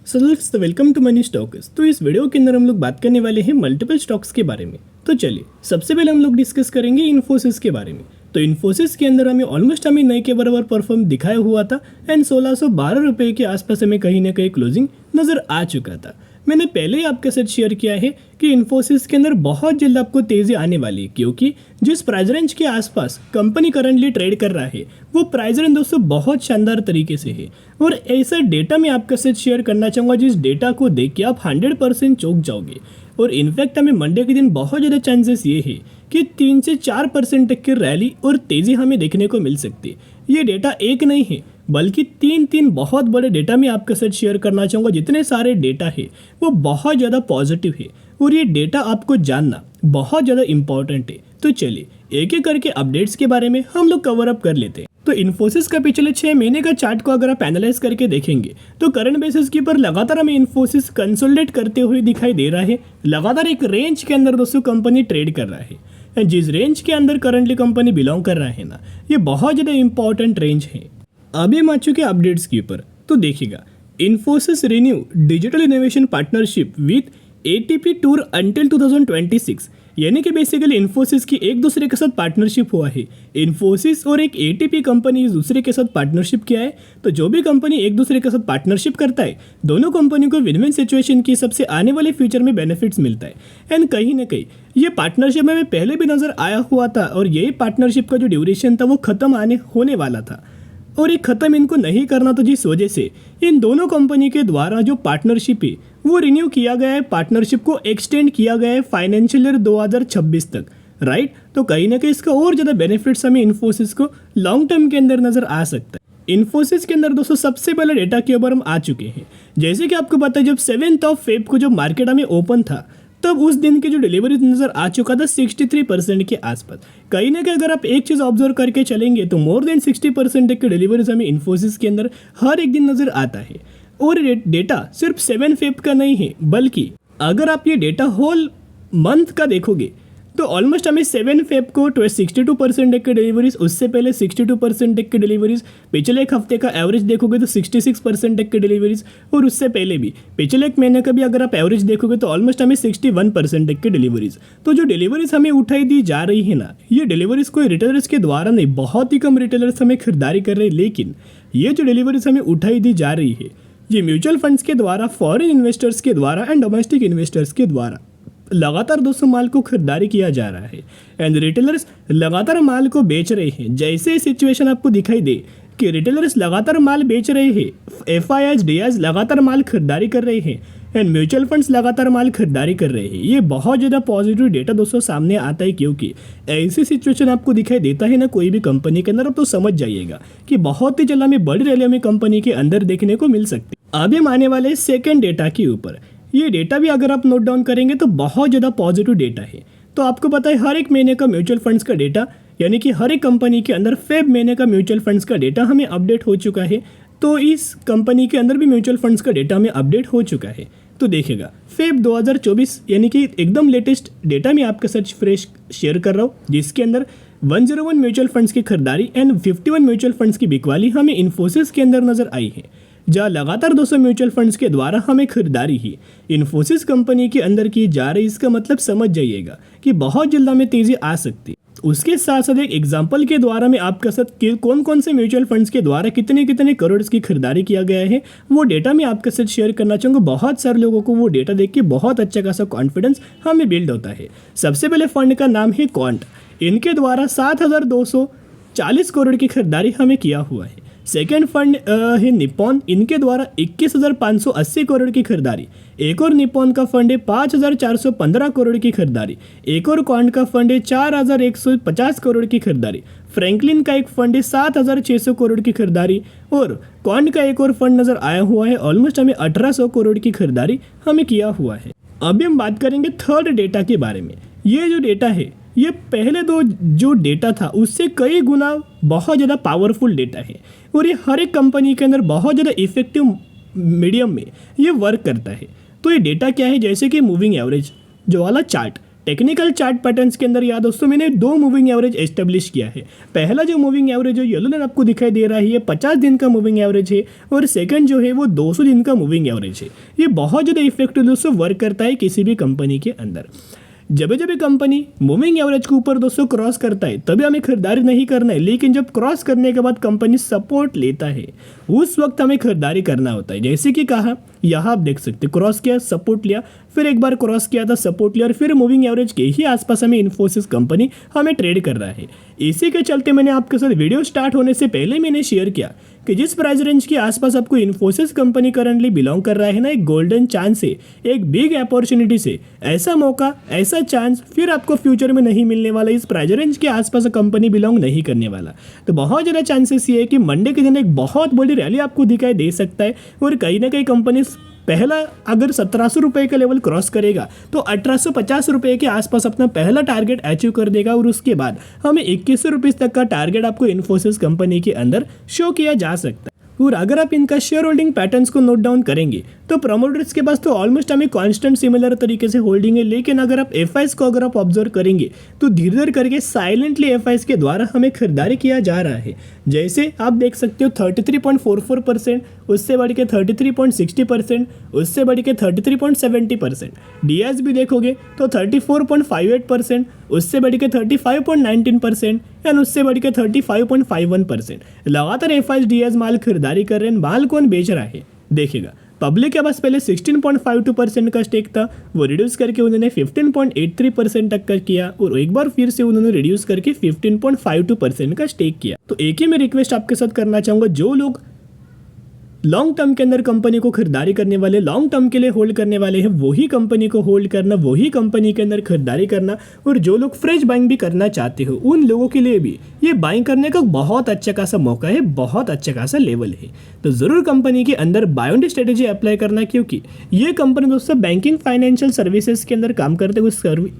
सो दोस्तों welcome to money stocks. तो इस वीडियो के अंदर हम लोग बात करने वाले हैं मल्टीपल स्टॉक्स के बारे में। तो चलिए सबसे पहले हम लोग डिस्कस करेंगे इन्फोसिस के बारे में। तो इन्फोसिस के अंदर हमें नए के बराबर परफॉर्म दिखाया हुआ था एंड 1612 रुपये के आसपास हमें कहीं ना कहीं क्लोजिंग नजर आ चुका था। मैंने पहले ही आपके साथ शेयर किया है कि इन्फोसिस के अंदर बहुत जल्द आपको तेजी आने वाली है, क्योंकि जिस प्राइस रेंज के आसपास कंपनी करंटली ट्रेड कर रहा है वो प्राइस रेंज दोस्तों बहुत शानदार तरीके से है। और ऐसा डेटा मैं आपके साथ शेयर करना चाहूँगा जिस डेटा को देख के आप 100% चौंक जाओगे। और इनफैक्ट हमें मंडे के दिन बहुत ज़्यादा चांसेस ये है कि 3 से 4% तक की रैली और तेज़ी हमें देखने को मिल सकती है। ये डेटा एक नहीं है बल्कि तीन बहुत बड़े डेटा मैं आपके साथ शेयर करना चाहूँगा। जितने सारे डेटा है वो बहुत ज़्यादा पॉजिटिव है और ये डेटा आपको जानना बहुत ज़्यादा इंपॉर्टेंट है। तो चलिए एक एक करके अपडेट्स के बारे में हम लोग कवर अप कर लेते हैं। तो इन्फोसिस का पिछले 6 महीने का चार्ट को अगर आप एनालाइज करके देखेंगे तो करंट बेसिस के ऊपर लगातार हमें इन्फोसिस कंसोलिडेट करते हुए दिखाई दे रहा है। लगातार एक रेंज के अंदर दोस्तों कंपनी ट्रेड कर रहा है। जिस रेंज के अंदर करंटली कंपनी बिलोंग कर रहा है ना, ये बहुत ज़्यादा इंपॉर्टेंट रेंज है। अभी हम आ चुके अपडेट्स के ऊपर। तो देखिएगा, Infosys renew digital innovation partnership with ATP tour until 2026, यानी कि बेसिकली इन्फोसिस की एक दूसरे के साथ पार्टनरशिप हुआ है। इन्फोसिस और एक एटीपी कंपनी एक दूसरे के साथ पार्टनरशिप किया है। तो जो भी कंपनी एक दूसरे के साथ पार्टनरशिप करता है, दोनों कंपनी को विन विन सिचुएशन की सबसे आने वाले फ्यूचर में बेनिफिट्स मिलता है। एंड कहीं ना कहीं ये पार्टनरशिप में पहले भी नजर आया हुआ था और यही पार्टनरशिप का जो ड्यूरेशन था वो खत्म होने वाला था और ये खत्म इनको नहीं करना, तो जिस वजह से इन दोनों कंपनी के द्वारा जो पार्टनरशिप है वो रिन्यू किया गया है। पार्टनरशिप को एक्सटेंड किया गया है फाइनेंशियल ईयर 2026 तक, राइट। तो कहीं ना कहीं इसका और ज़्यादा बेनिफिट्स हमें इन्फोसिस को लॉन्ग टर्म के अंदर नजर आ सकता है। इन्फोसिस के अंदर दोस्तों सबसे पहले डेटा के ऊपर हम आ चुके हैं। जैसे कि आपको पता है, जब 7 फेब को जब मार्केट हमें ओपन था तब उस दिन की जो डिलीवरी नजर आ चुका था 63% के आसपास। कहीं ना कहीं अगर आप एक चीज़ ऑब्जर्व करके चलेंगे तो मोर देन 60% तक की डिलीवरीज हमें इन्फोसिस के अंदर हर एक दिन नजर आता है। और डेटा सिर्फ 7 फेब का नहीं है, बल्कि अगर आप ये डेटा होल मंथ का देखोगे तो ऑलमोस्ट हमें 7 फेब को 62% तक की डिलीवरीज, उससे पहले 62% तक की डिलीवरीज, पिछले एक हफ्ते का एवरेज देखोगे तो 66% तक की डिलीवरीज, और उससे पहले भी पिछले एक महीने का भी अगर आप एवरेज देखोगे तो ऑलमोस्ट हमें 61% तक की डिलीवरीज। तो जो डिलीवरीज हमें उठाई दी जा रही है ना, ये डिलीवरीज कोई रिटेलर्स के द्वारा नहीं, बहुत ही कम रिटेलर्स हमें खरीदारी कर रहे हैं, लेकिन ये जो डिलीवरीज हमें उठाई दी जा रही है ये म्यूचुअल फंड्स के द्वारा, फॉरेन इन्वेस्टर्स के द्वारा एंड डोमेस्टिक इन्वेस्टर्स के द्वारा लगातार दोस्तों माल को खरीदारी किया जा रहा है एंड रिटेलर्स लगातार माल को बेच रहे हैं। जैसे सिचुएशन आपको दिखाई दे कि रिटेलर्स लगातार माल बेच रहे हैं, एफआईआईज डीआईज लगातार माल खरीदारी कर रहे हैं एंड म्यूचुअल फंड्स लगातार माल खरीदारी कर रहे हैं, ये बहुत ज़्यादा पॉजिटिव डेटा दोस्तों सामने आता है। क्योंकि ऐसी सिचुएशन आपको दिखाई देता है ना कोई भी कंपनी के अंदर, अब तो समझ जाइएगा कि बहुत ही जल्द हमें बड़ी रैली हमें कंपनी के अंदर देखने को मिल सकती है। अभी हम आने वाले सेकेंड डेटा के ऊपर। ये डेटा भी अगर आप नोट डाउन करेंगे तो बहुत ज़्यादा पॉजिटिव डेटा है। तो आपको पता है हर एक महीने का म्यूचुअल फंड्स का डेटा, यानी कि हर एक कंपनी के अंदर फेब महीने का म्यूचुअल फंड्स का डेटा हमें अपडेट हो चुका है। तो इस कंपनी के अंदर भी म्यूचुअल फंड्स का डेटा हमें अपडेट हो चुका है। तो देखिएगा फेब 2024 यानी कि एकदम लेटेस्ट डेटा मैं आपके साथ फ्रेश शेयर कर रहा हूँ, जिसके अंदर 101 म्यूचुअल फंड्स की खरीदारी एंड 51 म्यूचुअल फंड्स की बिकवाली हमें इन्फोसिस के अंदर नजर आई है, जहाँ लगातार 200 म्यूचुअल फंड्स के द्वारा हमें खरीदारी ही इन्फोसिस कंपनी के अंदर की जा रही। इसका मतलब समझ जाइएगा कि बहुत जल्द हमें तेजी आ सकती है। उसके साथ साथ एक एग्जांपल के द्वारा मैं आपके साथ कौन कौन से म्यूचुअल फंड्स के द्वारा कितने कितने करोड़ की खरीदारी किया गया है वो डेटा मैं आपके साथ शेयर करना चाहूँगा। बहुत सारे लोगों को वो डेटा देख के बहुत अच्छा खासा कॉन्फिडेंस हमें बिल्ड होता है। सबसे पहले फंड का नाम है क्वांट। इनके द्वारा 7,240 करोड़ की खरीदारी हमें किया हुआ है। सेकेंड फंड है निप्पॉन। इनके द्वारा 21,580 करोड़ की खरीदारी। एक और निप्पॉन का फंड है 5,415 करोड़ की खरीदारी। एक और क्वांट का फंड है 4,150 करोड़ की खरीदारी। फ्रैंकलिन का एक फंड है 7,600 करोड़ की खरीदारी और क्वांट का एक और फंड नजर आया हुआ है, ऑलमोस्ट हमें 1,800 करोड़ की खरीदारी हमें किया हुआ है। अभी हम बात करेंगे थर्ड डेटा के बारे में। ये जो डेटा है ये पहले दो जो डेटा था उससे कई गुना बहुत ज़्यादा पावरफुल डेटा है और ये हर एक कंपनी के अंदर बहुत ज़्यादा इफेक्टिव मीडियम में ये वर्क करता है। तो ये डेटा क्या है, जैसे कि मूविंग एवरेज जो वाला चार्ट, टेक्निकल चार्ट पैटर्न्स के अंदर याद दोस्तों मैंने 2 मूविंग एवरेज एस्टेब्लिश किया है। पहला जो मूविंग एवरेज है येलो लाइन आपको दिखाई दे रहा है, ये 50 दिन का मूविंग एवरेज है और सेकंड जो है वो 200 दिन का मूविंग एवरेज है। ये बहुत ज़्यादा इफेक्टिव दोस्तों वर्क करता है किसी भी कंपनी के अंदर। जब कंपनी मूविंग एवरेज के ऊपर दोस्तों क्रॉस करता है तभी हमें खरीदारी नहीं करना है, लेकिन जब क्रॉस करने के बाद कंपनी सपोर्ट लेता है उस वक्त हमें खरीदारी करना होता है। जैसे कि कहा यहाँ आप देख सकते क्रॉस किया, सपोर्ट लिया, फिर एक बार क्रॉस किया था, सपोर्ट लिया और फिर मूविंग एवरेज के ही आसपास हमें इन्फोसिस कंपनी हमें ट्रेड कर रहा है। इसी के चलते मैंने आपके साथ वीडियो स्टार्ट होने से पहले मैंने शेयर किया कि जिस प्राइस रेंज के आसपास आपको इन्फोसिस कंपनी करंटली बिलोंग कर रहा है ना, एक गोल्डन चांस है, एक बिग अपॉर्चुनिटी से, ऐसा मौका, ऐसा चांस फिर आपको फ्यूचर में नहीं मिलने वाला। इस प्राइस रेंज के आसपास कंपनी बिलोंग नहीं करने वाला। तो बहुत ज़्यादा चांसेस ये है कि मंडे के दिन एक बहुत बड़ी रैली आपको दिखाई दे सकता है और कहीं ना कहीं कंपनी पहला अगर 1700 रुपये का लेवल क्रॉस करेगा तो 1850 रुपये के आसपास अपना पहला टारगेट अचीव कर देगा और उसके बाद हमें 2100 रुपये तक का टारगेट आपको इन्फोसिस कंपनी के अंदर शो किया जा सकता है। और अगर आप इनका शेयर होल्डिंग पैटर्न्स को नोट डाउन करेंगे तो प्रमोटर्स के पास तो ऑलमोस्ट हमें कांस्टेंट सिमिलर तरीके से होल्डिंग है, लेकिन अगर आप एफआईस को अगर आप ऑब्जर्व करेंगे तो धीरे धीरे करके साइलेंटली एफआईस के द्वारा हमें खरीदारी किया जा रहा है। जैसे आप देख सकते हो 33.44%, उससे बढ़ के 33.60%, उससे बढ़ के 33.70%। डीएस भी देखोगे तो 34.58%, उससे बढ़ के 35.19% एंड उससे बढ़ के 35.51%। लगातार एफआईएस डीएस माल खरीदारी कर रहे हैं। माल कौन बेच रहा है देखिएगा, पब्लिक के पास पहले 16.52% का स्टेक था, वो रिड्यूस करके उन्होंने 15.83% तक का किया और एक बार फिर से उन्होंने रिड्यूस करके 15.52% का स्टेक किया। तो एक ही मैं रिक्वेस्ट आपके साथ करना चाहूँगा, जो लोग लॉन्ग टर्म के अंदर कंपनी को खरीदारी करने वाले, लॉन्ग टर्म के लिए होल्ड करने वाले हैं, वही कंपनी को होल्ड करना, वही कंपनी के अंदर खरीदारी करना। और जो लोग फ्रेश बाइंग भी करना चाहते हो उन लोगों के लिए भी ये बाइंग करने का बहुत अच्छा खासा मौका है, बहुत अच्छा खासा लेवल है। तो ज़रूर कंपनी के अंदर बाय ऑन स्ट्रेटेजी अप्लाई करना, क्योंकि ये कंपनी दोस्तों बैंकिंग फाइनेंशियल सर्विसेज के अंदर काम करते हुए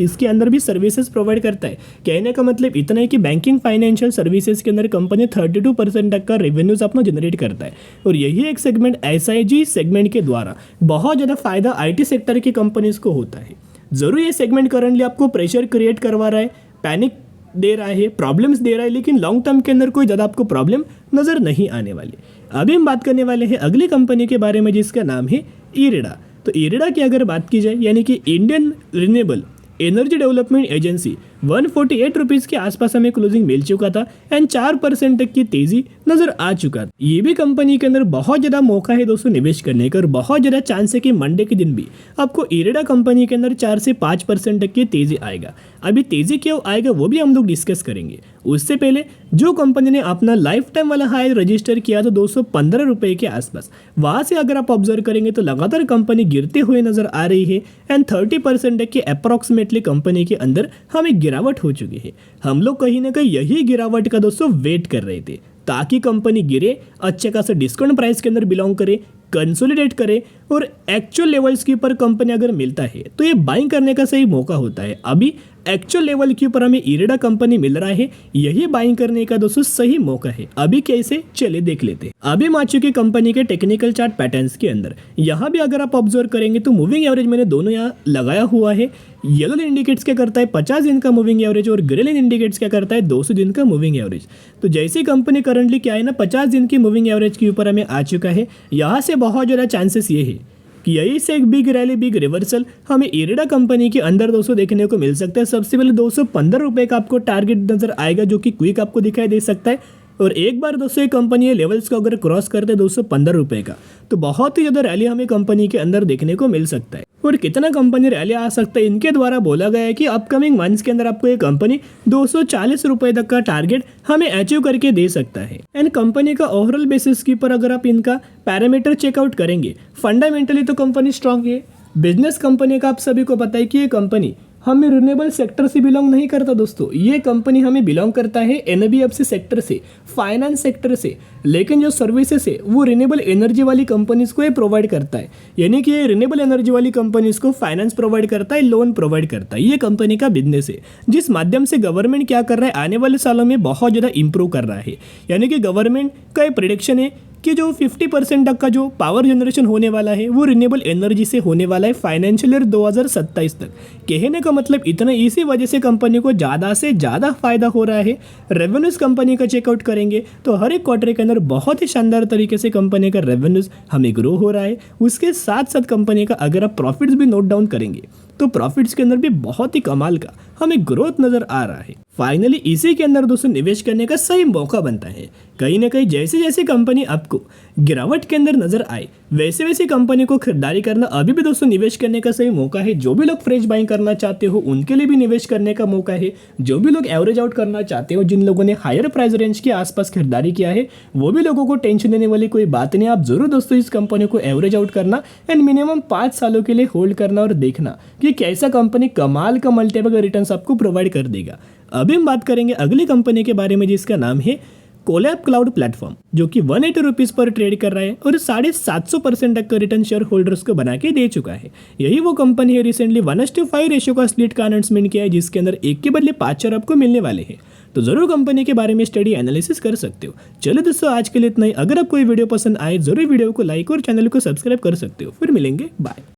इसके अंदर भी सर्विसेज प्रोवाइड करता है। कहने का मतलब इतना है कि बैंकिंग फाइनेंशियल सर्विसेज के अंदर कंपनी 32% तक का रेवेन्यूज अपना जनरेट करता है और यही एक सेगमेंट एसआईजी सेगमेंट के द्वारा बहुत ज़्यादा फायदा आईटी सेक्टर की कंपनीज को होता है। जरूर ये सेगमेंट करंटली आपको प्रेशर क्रिएट करवा रहा है, पैनिक दे रहा है, प्रॉब्लम्स दे रहा है, लेकिन लॉन्ग टर्म के अंदर कोई ज़्यादा आपको प्रॉब्लम नज़र नहीं आने वाली। अभी हम बात करने वाले हैं अगली कंपनी के बारे में जिसका नाम है इरेडा। तो इरेडा की अगर बात की जाए यानी कि Indian renewable energy development agency 148 rupees के आसपास हमें क्लोजिंग मिल चुका था एंड 4% तक की तेजी नजर आ चुका था। ये भी कंपनी के अंदर बहुत ज़्यादा मौका है दोस्तों निवेश करने का और बहुत ज़्यादा चांस है कि मंडे के दिन भी आपको इरेडा कंपनी के अंदर 4 से 5% तक की तेजी आएगा। अभी तेजी क्यों आएगा वो भी हम लोग डिस्कस करेंगे। उससे पहले जो कंपनी ने अपना लाइफ टाइम वाला हाई रजिस्टर किया था 215 रुपये के आसपास, वहाँ से अगर आप ऑब्जर्व करेंगे तो लगातार कंपनी गिरते हुए नजर आ रही है एंड 30% तक की अप्रॉक्सीमेटली कंपनी के अंदर हमें गिरावट हो चुकी है। हम लोग कहीं ना कहीं यही गिरावट का दोस्तों वेट कर रहे थे ताकि कंपनी गिरे, अच्छे खासा डिस्काउंट प्राइस के अंदर बिलोंग करे, कंसोलिडेट करे और एक्चुअल लेवल्स के ऊपर कंपनी अगर मिलता है तो ये बाइंग करने का सही मौका होता है। अभी एक्चुअल लेवल के ऊपर हमें इरेडा कंपनी मिल रहा है, यही बाइंग करने का दोस्तों सही मौका है। अभी कैसे, चले देख लेते हैं। अभी हम आ चुके कंपनी के टेक्निकल चार्ट पैटर्न्स के अंदर। यहाँ भी अगर आप ऑब्जर्व करेंगे तो मूविंग एवरेज मैंने दोनों यहाँ लगाया हुआ है। येलो लाइन इंडिकेट्स क्या करता है 50 दिन का मूविंग एवरेज और ग्रे लाइन इंडिकेट्स क्या करता है 200 दिन का मूविंग एवरेज। तो जैसे कंपनी करंटली क्या है ना 50 दिन की मूविंग एवरेज के ऊपर हमें आ चुका है, यहाँ से बहुत ज़्यादा चांसेस ये है कि यही से एक बिग रैली, बिग रिवर्सल हमें इरेडा कंपनी के अंदर दोस्तों देखने को मिल सकता है। सबसे पहले 215 रुपये का आपको टारगेट नजर आएगा जो कि क्विक आपको दिखाई दे सकता है और एक बार दोस्तों ये कंपनी लेवल्स को अगर क्रॉस करते हैं 215 रुपये का तो बहुत ही ज़्यादा रैली हमें कंपनी के अंदर देखने को मिल सकता है। और कितना कंपनी रैली आ सकता है, इनके द्वारा बोला गया है कि अपकमिंग मंथ्स के अंदर आपको ये कंपनी 240 रुपये तक का टारगेट हमें अचीव करके दे सकता है। एंड कंपनी का ओवरऑल बेसिस के ऊपर अगर आप इनका पैरामीटर चेकआउट करेंगे, फंडामेंटली तो कंपनी स्ट्रांग है। बिजनेस कंपनी का आप सभी को पता है कि ये कंपनी हमें रिन्यूएबल सेक्टर से बिलोंग नहीं करता दोस्तों, ये कंपनी हमें बिलोंग करता है एनबीएफसी सेक्टर से, फाइनेंस सेक्टर से, लेकिन जो सर्विसेज है वो रिन्यूएबल एनर्जी वाली कंपनीज को ये प्रोवाइड करता है। यानी कि ये रिन्यूएबल एनर्जी वाली कंपनीज को फाइनेंस प्रोवाइड करता है, लोन प्रोवाइड करता है। ये कंपनी का बिजनेस है जिस माध्यम से गवर्नमेंट क्या कर रहा है, आने वाले सालों में बहुत ज़्यादा इंप्रूव कर रहा है। यानी कि गवर्नमेंट का ये प्रिडिक्शन है कि जो 50% तक का जो पावर जनरेशन होने वाला है वो रिन्यूएबल एनर्जी से होने वाला है फाइनेंशियल ईयर 2027 तक। कहने का मतलब इतना इसी वजह से कंपनी को ज़्यादा से ज़्यादा फायदा हो रहा है। रेवेन्यूज़ कंपनी का चेकआउट करेंगे तो हर एक क्वार्टर के अंदर बहुत ही शानदार तरीके से कंपनी का रेवेन्यूज़ हमें ग्रो हो रहा है। उसके साथ साथ कंपनी का अगर आप प्रॉफिट्स भी नोट डाउन करेंगे तो प्रॉफिट्स के अंदर भी बहुत ही कमाल का हमें ग्रोथ नजर आ रहा है। फाइनली इसी के अंदर दोस्तों निवेश करने का सही मौका बनता है। कहीं ना कहीं जैसे जैसे कंपनी आपको गिरावट के अंदर नजर आए वैसे वैसे कंपनी को खरीदारी करना अभी भी दोस्तों निवेश करने का सही मौका है। जो भी लोग फ्रेश बाइंग करना चाहते हो उनके लिए भी निवेश करने का मौका है। जो भी लोग एवरेज आउट करना चाहते हो, जिन लोगों ने हायर प्राइस रेंज के आसपास खरीदारी किया है, वो भी लोगों को टेंशन देने वाली कोई बात नहीं। आप जरूर दोस्तों इस कंपनी को एवरेज आउट करना एंड मिनिमम 5 सालों के लिए होल्ड करना और देखना कि कैसा कंपनी कमाल का मल्टीपल रिटर्न्स आपको प्रोवाइड कर देगा। अभी हम बात करेंगे अगली कंपनी के बारे में जिसका नाम है कोलैब क्लाउड प्लेटफॉर्म, जो कि 180 रुपीज़ पर ट्रेड कर रहा है और 750% तक का रिटर्न शेयर होल्डर्स को बना के दे चुका है। यही वो कंपनी है रिसेंटली 1:5 रेशियो का स्प्लिट का अनाउंसमेंट किया है, जिसके अंदर 1 के बदले 5 शेयर आपको मिलने वाले हैं। तो जरूर कंपनी के बारे में स्टडी एनालिसिस कर सकते हो। चलो दोस्तों आज के लिए इतना ही। अगर आपको ये वीडियो पसंद आए जरूर वीडियो को लाइक और चैनल को सब्सक्राइब कर सकते हो। फिर मिलेंगे, बाय।